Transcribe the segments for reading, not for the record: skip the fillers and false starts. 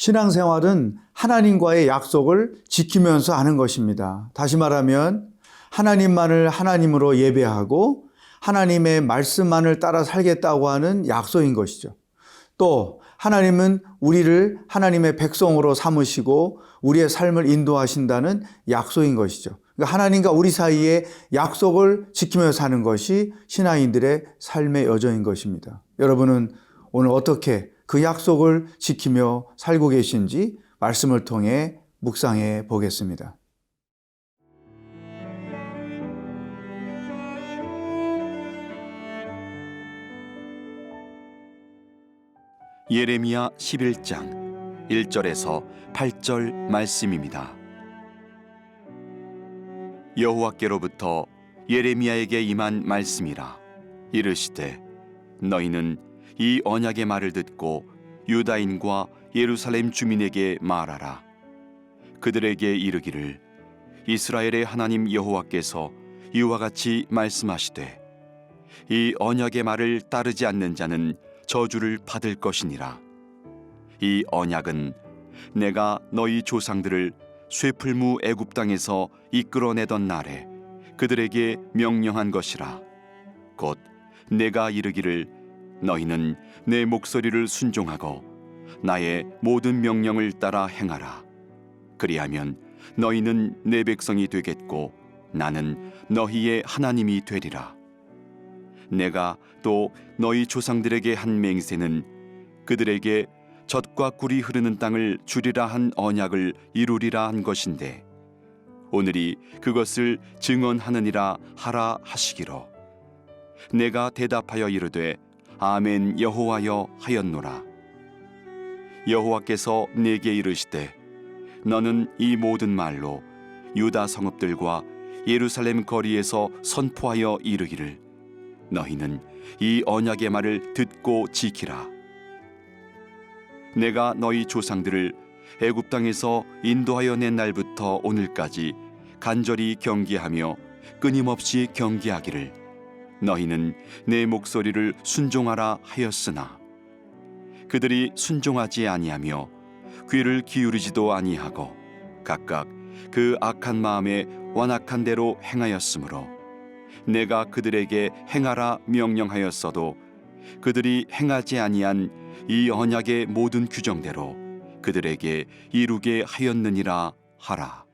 신앙생활은 하나님과의 약속을 지키면서 하는 것입니다. 다시 말하면 하나님만을 하나님으로 예배하고 하나님의 말씀만을 따라 살겠다고 하는 약속인 것이죠. 또 하나님은 우리를 하나님의 백성으로 삼으시고 우리의 삶을 인도하신다는 약속인 것이죠. 그러니까 하나님과 우리 사이에 약속을 지키며 사는 것이 신앙인들의 삶의 여정인 것입니다. 여러분은 오늘 어떻게 그 약속을 지키며 살고 계신지 말씀을 통해 묵상해 보겠습니다. 예레미야 11장 1절에서 8절 말씀입니다. 여호와께로부터 예레미야에게 임한 말씀이라. 이르시되 너희는 이 언약의 말을 듣고 유다인과 예루살렘 주민에게 말하라. 그들에게 이르기를 이스라엘의 하나님 여호와께서 이와 같이 말씀하시되 이 언약의 말을 따르지 않는 자는 저주를 받을 것이니라. 이 언약은 내가 너희 조상들을 쇠풀무 애굽 땅에서 이끌어내던 날에 그들에게 명령한 것이라. 곧 내가 이르기를 너희는 내 목소리를 순종하고 나의 모든 명령을 따라 행하라. 그리하면 너희는 내 백성이 되겠고 나는 너희의 하나님이 되리라. 내가 또 너희 조상들에게 한 맹세는 그들에게 젖과 꿀이 흐르는 땅을 주리라 한 언약을 이루리라 한 것인데 오늘이 그것을 증언하느니라 하라 하시기로 내가 대답하여 이르되 아멘 여호와여 하였노라. 여호와께서 내게 이르시되 너는 이 모든 말로 유다 성읍들과 예루살렘 거리에서 선포하여 이르기를 너희는 이 언약의 말을 듣고 지키라. 내가 너희 조상들을 애굽 땅에서 인도하여 낸 날부터 오늘까지 간절히 경계하며 끊임없이 경계하기를 너희는 내 목소리를 순종하라 하였으나 그들이 순종하지 아니하며 귀를 기울이지도 아니하고 각각 그 악한 마음에 완악한 대로 행하였으므로 내가 그들에게 행하라 명령하였어도 그들이 행하지 아니한 이 언약의 모든 규정대로 그들에게 이루게 하였느니라 하라.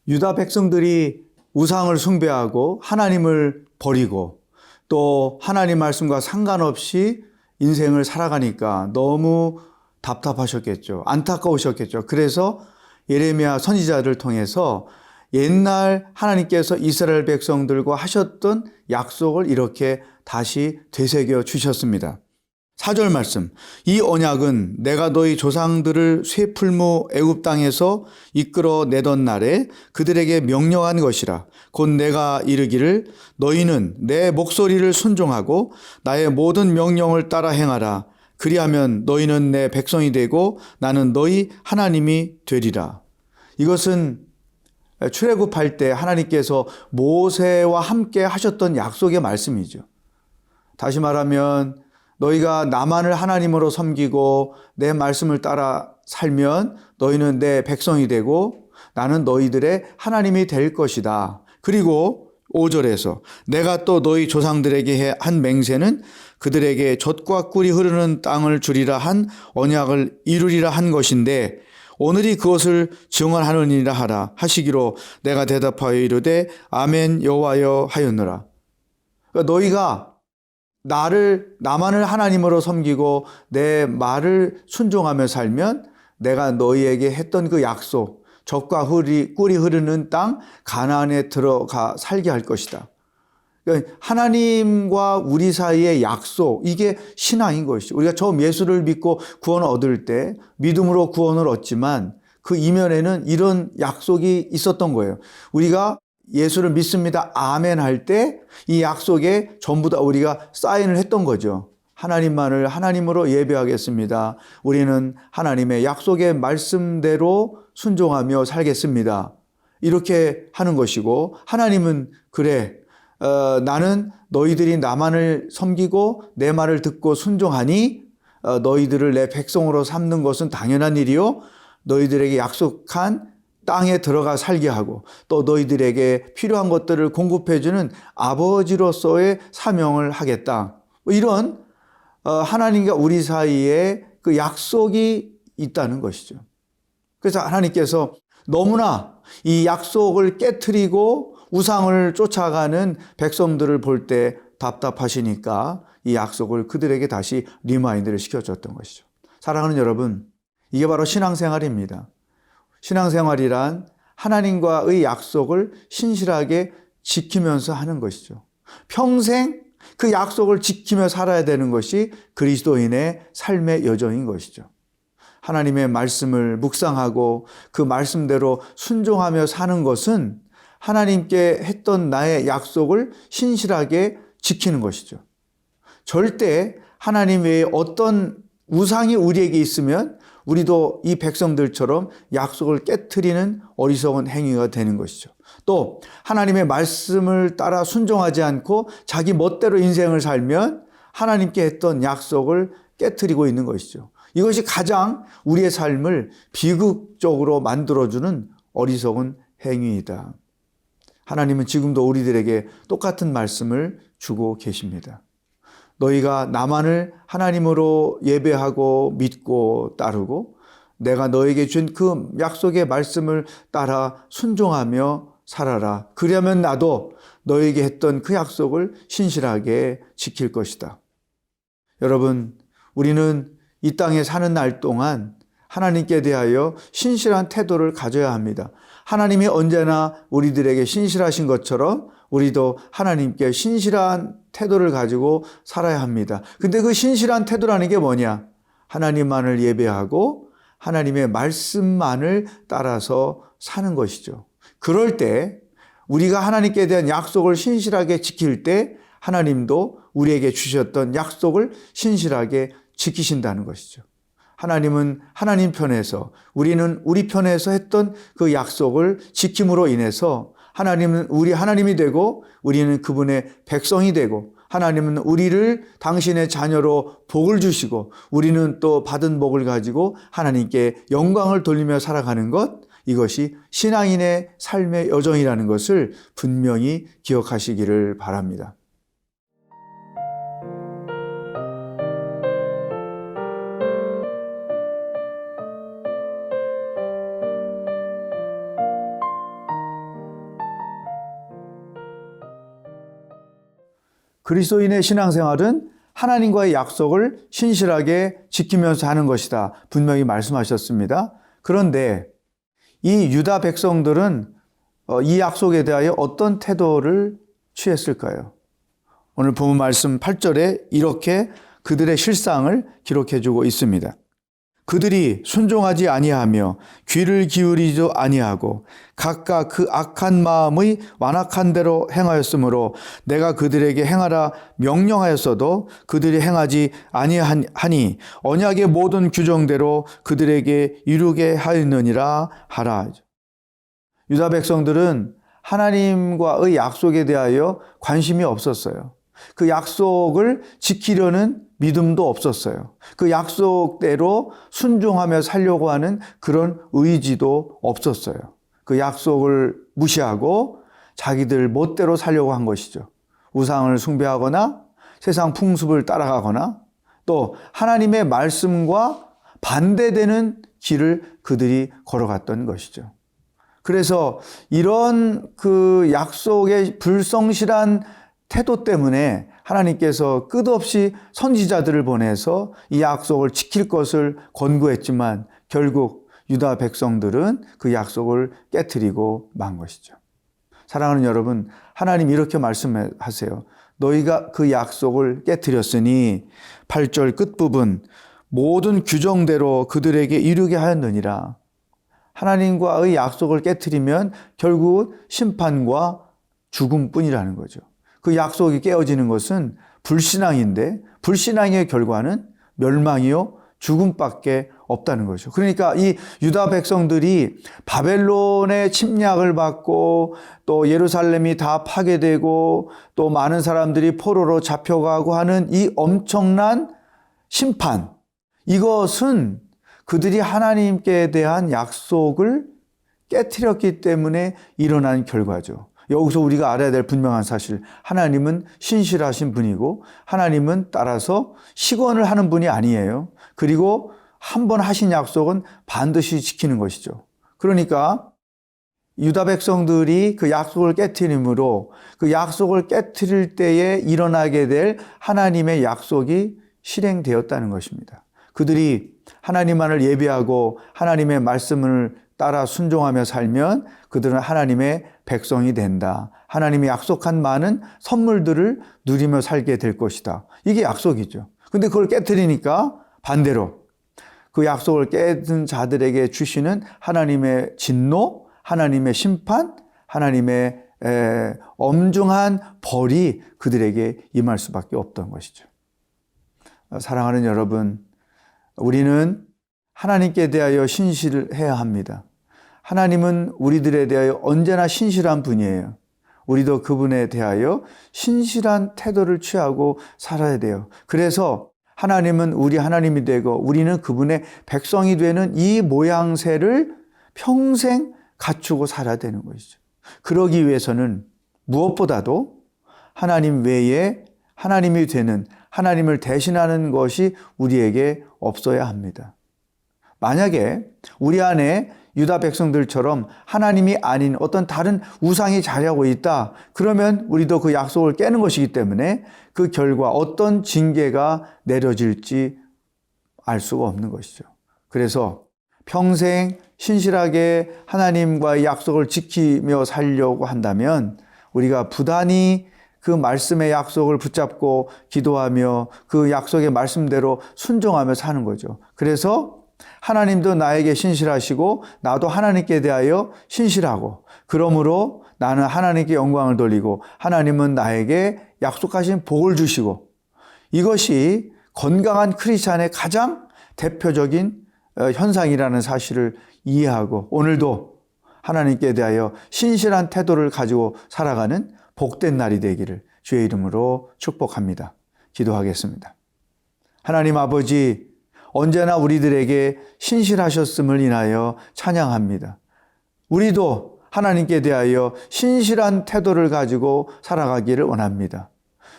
유다 백성들이 우상을 숭배하고 하나님을 버리고 또 하나님 말씀과 상관없이 인생을 살아가니까 너무 답답하셨겠죠. 안타까우셨겠죠. 그래서 예레미야 선지자를 통해서 옛날 하나님께서 이스라엘 백성들과 하셨던 약속을 이렇게 다시 되새겨 주셨습니다. 4절 말씀, 이 언약은 내가 너희 조상들을 쇠풀무 애굽 땅에서 이끌어내던 날에 그들에게 명령한 것이라. 곧 내가 이르기를 너희는 내 목소리를 순종하고 나의 모든 명령을 따라 행하라. 그리하면 너희는 내 백성이 되고 나는 너희 하나님이 되리라. 이것은 출애굽할 때 하나님께서 모세와 함께 하셨던 약속의 말씀이죠. 다시 말하면 너희가 나만을 하나님으로 섬기고 내 말씀을 따라 살면 너희는 내 백성이 되고 나는 너희들의 하나님이 될 것이다. 그리고 5절에서 내가 또 너희 조상들에게 한 맹세는 그들에게 젖과 꿀이 흐르는 땅을 주리라 한 언약을 이루리라 한 것인데 오늘이 그것을 증언하느니라 하라 하시기로 내가 대답하여 이르되 아멘 여호와여 하였노라. 그러니까 너희가 나만을 하나님으로 섬기고 내 말을 순종하며 살면 내가 너희에게 했던 그 약속, 젖과 꿀이 흐르는 땅 가나안에 들어가 살게 할 것이다. 그러니까 하나님과 우리 사이의 약속, 이게 신앙인 것이죠. 우리가 처음 예수를 믿고 구원을 얻을 때 믿음으로 구원을 얻지만 그 이면에는 이런 약속이 있었던 거예요. 우리가 예수를 믿습니다. 아멘 할 때 이 약속에 전부 다 우리가 사인을 했던 거죠. 하나님만을 하나님으로 예배하겠습니다. 우리는 하나님의 약속의 말씀대로 순종하며 살겠습니다. 이렇게 하는 것이고 하나님은 그래 나는 너희들이 나만을 섬기고 내 말을 듣고 순종하니 너희들을 내 백성으로 삼는 것은 당연한 일이요. 너희들에게 약속한 땅에 들어가 살게 하고 또 너희들에게 필요한 것들을 공급해주는 아버지로서의 사명을 하겠다. 이런 하나님과 우리 사이에 그 약속이 있다는 것이죠. 그래서 하나님께서 너무나 이 약속을 깨트리고 우상을 쫓아가는 백성들을 볼 때 답답하시니까 이 약속을 그들에게 다시 리마인드를 시켜줬던 것이죠. 사랑하는 여러분, 이게 바로 신앙생활입니다. 신앙생활이란 하나님과의 약속을 신실하게 지키면서 하는 것이죠. 평생 그 약속을 지키며 살아야 되는 것이 그리스도인의 삶의 여정인 것이죠. 하나님의 말씀을 묵상하고 그 말씀대로 순종하며 사는 것은 하나님께 했던 나의 약속을 신실하게 지키는 것이죠. 절대 하나님 외에 어떤 우상이 우리에게 있으면 우리도 이 백성들처럼 약속을 깨트리는 어리석은 행위가 되는 것이죠. 또 하나님의 말씀을 따라 순종하지 않고 자기 멋대로 인생을 살면 하나님께 했던 약속을 깨트리고 있는 것이죠. 이것이 가장 우리의 삶을 비극적으로 만들어주는 어리석은 행위이다. 하나님은 지금도 우리들에게 똑같은 말씀을 주고 계십니다. 너희가 나만을 하나님으로 예배하고 믿고 따르고 내가 너에게 준 그 약속의 말씀을 따라 순종하며 살아라. 그러면 나도 너에게 했던 그 약속을 신실하게 지킬 것이다. 여러분, 우리는 이 땅에 사는 날 동안 하나님께 대하여 신실한 태도를 가져야 합니다. 하나님이 언제나 우리들에게 신실하신 것처럼 우리도 하나님께 신실한 태도를 가지고 살아야 합니다. 근데 그 신실한 태도라는 게 뭐냐? 하나님만을 예배하고 하나님의 말씀만을 따라서 사는 것이죠. 그럴 때 우리가 하나님께 대한 약속을 신실하게 지킬 때 하나님도 우리에게 주셨던 약속을 신실하게 지키신다는 것이죠. 하나님은 하나님 편에서, 우리는 우리 편에서 했던 그 약속을 지킴으로 인해서 하나님은 우리 하나님이 되고 우리는 그분의 백성이 되고 하나님은 우리를 당신의 자녀로 복을 주시고 우리는 또 받은 복을 가지고 하나님께 영광을 돌리며 살아가는 것, 이것이 신앙인의 삶의 여정이라는 것을 분명히 기억하시기를 바랍니다. 그리스도인의 신앙생활은 하나님과의 약속을 신실하게 지키면서 하는 것이다. 분명히 말씀하셨습니다. 그런데 이 유다 백성들은 이 약속에 대하여 어떤 태도를 취했을까요? 오늘 본문 말씀 8절에 이렇게 그들의 실상을 기록해주고 있습니다. 그들이 순종하지 아니하며 귀를 기울이지도 아니하고 각각 그 악한 마음의 완악한 대로 행하였으므로 내가 그들에게 행하라 명령하였어도 그들이 행하지 아니하니 언약의 모든 규정대로 그들에게 이루게 하였느니라 하라. 유다 백성들은 하나님과의 약속에 대하여 관심이 없었어요. 그 약속을 지키려는 믿음도 없었어요. 그 약속대로 순종하며 살려고 하는 그런 의지도 없었어요. 그 약속을 무시하고 자기들 멋대로 살려고 한 것이죠. 우상을 숭배하거나 세상 풍습을 따라가거나 또 하나님의 말씀과 반대되는 길을 그들이 걸어갔던 것이죠. 그래서 이런 그 약속의 불성실한 태도 때문에 하나님께서 끝없이 선지자들을 보내서 이 약속을 지킬 것을 권고했지만 결국 유다 백성들은 그 약속을 깨트리고 만 것이죠. 사랑하는 여러분, 하나님 이렇게 말씀하세요. 너희가 그 약속을 깨트렸으니 8절 끝부분 모든 규정대로 그들에게 이루게 하였느니라. 하나님과의 약속을 깨트리면 결국 심판과 죽음뿐이라는 거죠. 그 약속이 깨어지는 것은 불신앙인데 불신앙의 결과는 멸망이요 죽음밖에 없다는 거죠. 그러니까 이 유다 백성들이 바벨론의 침략을 받고 또 예루살렘이 다 파괴되고 또 많은 사람들이 포로로 잡혀가고 하는 이 엄청난 심판, 이것은 그들이 하나님께 대한 약속을 깨트렸기 때문에 일어난 결과죠. 여기서 우리가 알아야 될 분명한 사실, 하나님은 신실하신 분이고 하나님은 따라서 시건을 하는 분이 아니에요. 그리고 한 번 하신 약속은 반드시 지키는 것이죠. 그러니까 유다 백성들이 그 약속을 깨트림으로 그 약속을 깨트릴 때에 일어나게 될 하나님의 약속이 실행되었다는 것입니다. 그들이 하나님만을 예배하고 하나님의 말씀을 따라 순종하며 살면 그들은 하나님의 백성이 된다. 하나님이 약속한 많은 선물들을 누리며 살게 될 것이다. 이게 약속이죠. 근데 그걸 깨트리니까 반대로 그 약속을 깨든 자들에게 주시는 하나님의 진노, 하나님의 심판, 하나님의 엄중한 벌이 그들에게 임할 수밖에 없던 것이죠. 사랑하는 여러분, 우리는 하나님께 대하여 신실해야 합니다. 하나님은 우리들에 대하여 언제나 신실한 분이에요. 우리도 그분에 대하여 신실한 태도를 취하고 살아야 돼요. 그래서 하나님은 우리 하나님이 되고 우리는 그분의 백성이 되는 이 모양새를 평생 갖추고 살아야 되는 것이죠. 그러기 위해서는 무엇보다도 하나님 외에 하나님이 되는, 하나님을 대신하는 것이 우리에게 없어야 합니다. 만약에 우리 안에 유다 백성들처럼 하나님이 아닌 어떤 다른 우상이 자리하고 있다. 그러면 우리도 그 약속을 깨는 것이기 때문에 그 결과 어떤 징계가 내려질지 알 수가 없는 것이죠. 그래서 평생 신실하게 하나님과의 약속을 지키며 살려고 한다면 우리가 부단히 그 말씀의 약속을 붙잡고 기도하며 그 약속의 말씀대로 순종하며 사는 거죠. 그래서 하나님도 나에게 신실하시고 나도 하나님께 대하여 신실하고 그러므로 나는 하나님께 영광을 돌리고 하나님은 나에게 약속하신 복을 주시고 이것이 건강한 크리스찬의 가장 대표적인 현상이라는 사실을 이해하고 오늘도 하나님께 대하여 신실한 태도를 가지고 살아가는 복된 날이 되기를 주의 이름으로 축복합니다. 기도하겠습니다. 하나님 아버지, 언제나 우리들에게 신실하셨음을 인하여 찬양합니다. 우리도 하나님께 대하여 신실한 태도를 가지고 살아가기를 원합니다.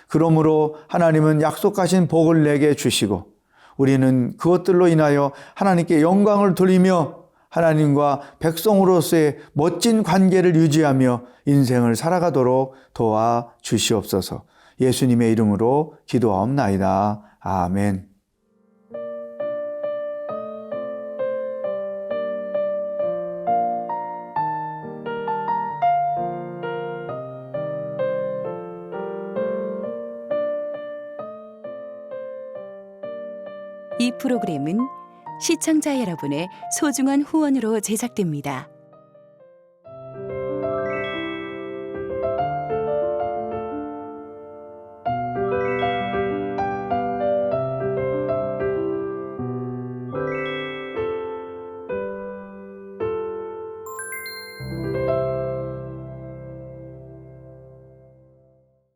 그러므로 하나님은 약속하신 복을 내게 주시고 우리는 그것들로 인하여 하나님께 영광을 돌리며 하나님과 백성으로서의 멋진 관계를 유지하며 인생을 살아가도록 도와 주시옵소서. 예수님의 이름으로 기도하옵나이다. 아멘. 이 프로그램은 시청자 여러분의 소중한 후원으로 제작됩니다.